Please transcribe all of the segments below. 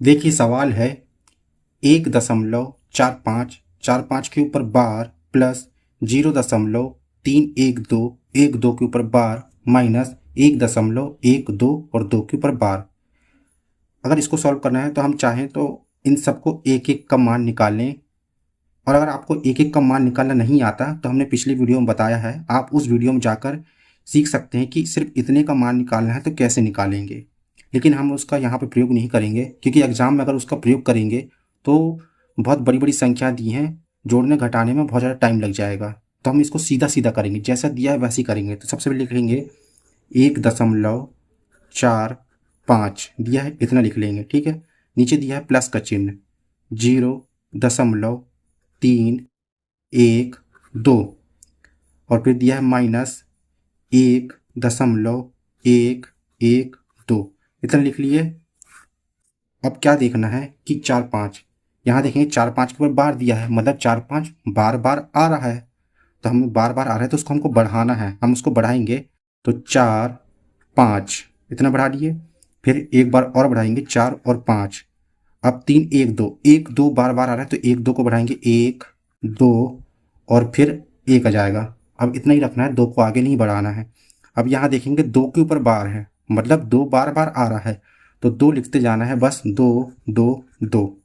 देखिए सवाल है 1.45 के ऊपर बार प्लस 0.312 के ऊपर बार माइनस 1.12 और 2 के ऊपर बार। अगर इसको सॉल्व करना है तो हम चाहें तो इन सबको एक एक का मान निकालें, और अगर आपको एक एक का मान निकालना नहीं आता तो हमने पिछली वीडियो में बताया है, आप उस वीडियो में जाकर सीख सकते हैं कि सिर्फ इतने का मान निकालना है तो कैसे निकालेंगे। लेकिन हम उसका यहाँ पे प्रयोग नहीं करेंगे, क्योंकि एग्ज़ाम में अगर उसका प्रयोग करेंगे तो बहुत बड़ी बड़ी संख्या दी हैं, जोड़ने घटाने में बहुत ज़्यादा टाइम लग जाएगा। तो हम इसको सीधा सीधा करेंगे, जैसा दिया है वैसे ही करेंगे। तो सबसे पहले लिखेंगे 1.45 दिया है, इतना लिख लेंगे, ठीक है। नीचे दिया है प्लस का चिन्ह, 0.312 और फिर दिया है माइनस 1.112, इतना लिख लिए। अब क्या देखना है कि 4-5, यहाँ देखेंगे 4-5 के ऊपर बार दिया है, मतलब 4-5 बार बार आ रहा है। तो हमें बार बार आ रहा है तो उसको हमको बढ़ाना है, हम उसको बढ़ाएंगे। तो 4-5 इतना बढ़ा दिए, फिर एक बार और बढ़ाएंगे 4 और 5। अब 3-1-2 बार बार आ रहा है तो 1-2 को बढ़ाएंगे, 1-2 और फिर 1 आ जाएगा। अब इतना ही रखना है, 2 को आगे नहीं बढ़ाना है। अब यहाँ देखेंगे 2 के ऊपर बार है, मतलब 2 बार बार आ रहा है तो 2 लिखते जाना है, बस 2-2-2।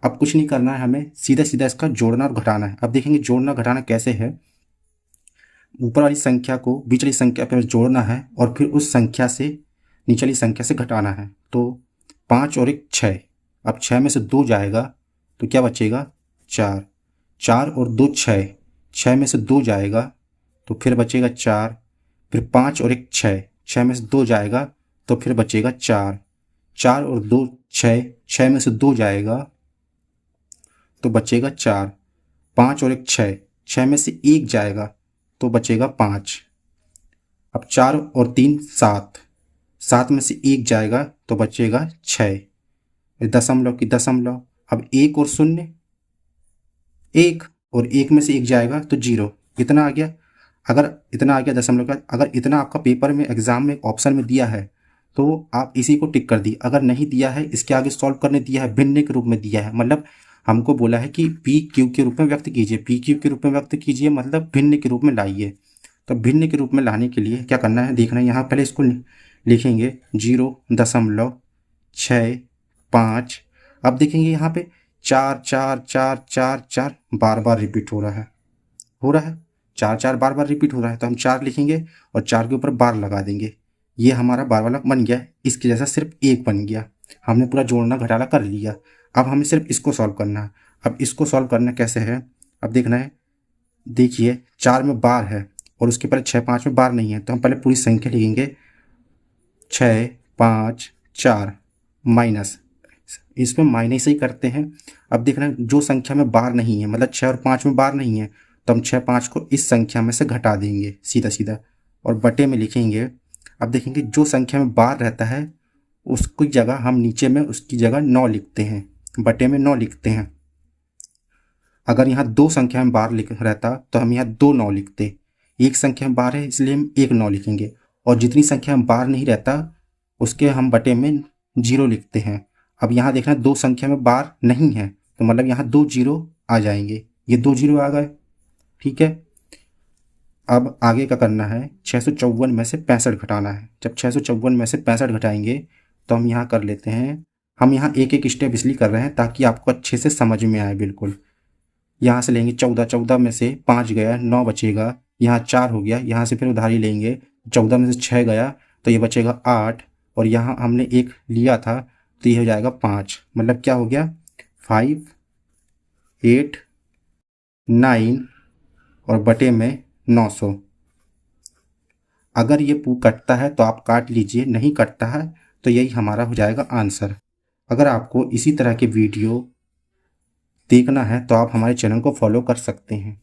अब कुछ नहीं करना है, हमें सीधा सीधा इसका जोड़ना और घटाना है। अब देखेंगे जोड़ना घटाना कैसे है। ऊपर वाली संख्या को बीच वाली संख्या पर जोड़ना है और फिर उस संख्या से नीचे वाली संख्या से घटाना है। तो 5 और 1 6। अब 6 में से 2 जाएगा तो क्या बचेगा, 4। 4 और 2 6, 6 में से 2 जाएगा तो फिर बचेगा 4। फिर 5 और 1 6, 6 में से 2 जाएगा तो फिर बचेगा 4। 4 और 2 6, 6 में से 2 जाएगा तो बचेगा 4। 5 और 1 6, 6 में से 1 जाएगा तो बचेगा 5। अब 4 और 3 7, 7 में से 1 जाएगा तो बचेगा 6। दशमलव की दशमलव। अब 1 और 0 1, और 1 में से 1 जाएगा तो 0, इतना आ गया। अगर इतना आ गया दशमलव का, अगर इतना आपका पेपर में एग्जाम में ऑप्शन में दिया है तो आप इसी को टिक कर दी। अगर नहीं दिया है, इसके आगे सॉल्व करने दिया है, भिन्न के रूप में दिया है, मतलब हमको बोला है कि पी क्यू के रूप में व्यक्त कीजिए, पी क्यू के रूप में व्यक्त कीजिए, मतलब भिन्न के रूप में लाइए। तो भिन्न के रूप में लाने के लिए क्या करना है देखना है। यहाँ पहले इसको लिखेंगे 0.655। अब देखेंगे यहाँ पे 4 4 4 4 4 बार बार रिपीट हो रहा है 4 4 बार बार रिपीट हो रहा है। तो हम 4 लिखेंगे और 4 के ऊपर बार लगा देंगे। ये हमारा बार वाला बन गया, इसके जैसा सिर्फ 1 बन गया। हमने पूरा जोड़ना घटाना कर लिया। अब हमें सिर्फ इसको सॉल्व करना है। अब इसको सॉल्व करना कैसे है, अब देखना है। देखिए 4 में बार है और उसके पहले 6 5 में बार नहीं है, तो हम पहले पूरी संख्या लिखेंगे 6 5 4 माइनस, इसमें माइनस ही करते हैं। अब देखना जो संख्या में बार नहीं है, मतलब 6 और 5 में बार नहीं है, तो हम 6 5 को इस संख्या में से घटा देंगे सीधा सीधा और बटे में लिखेंगे। अब देखेंगे जो संख्या में बार रहता है उसकी जगह हम नीचे में उसकी जगह 9 लिखते हैं, बटे में 9 लिखते हैं। अगर यहाँ 2 संख्या में बार लिख रहता तो हम यहाँ 2 9 लिखते। एक संख्या में बार है इसलिए हम 1 9 लिखेंगे, और जितनी संख्या में बार नहीं रहता उसके हम बटे में 0 लिखते हैं। अब यहाँ देखना 2 संख्या में बार नहीं है तो मतलब यहाँ 2 0 आ जाएंगे, ये 2 0 आ गए, ठीक है। अब आगे का करना है, 654 में से 65 घटाना है। जब 654 में से 65 घटाएंगे तो हम यहाँ कर लेते हैं। हम यहाँ एक एक स्टेप इसलिए कर रहे हैं ताकि आपको अच्छे से समझ में आए बिल्कुल। यहाँ से लेंगे 14, 14 में से 5 गया 9 बचेगा, यहाँ 4 हो गया, यहाँ से फिर उधारी लेंगे 14 में से 6 गया तो ये बचेगा 8, और यहाँ हमने 1 लिया था तो ये हो जाएगा 5, मतलब क्या हो गया 5 8 9 और बटे में 900। अगर ये कटता है तो आप काट लीजिए, नहीं कटता है तो यही हमारा हो जाएगा आंसर। अगर आपको इसी तरह के वीडियो देखना है तो आप हमारे चैनल को फॉलो कर सकते हैं।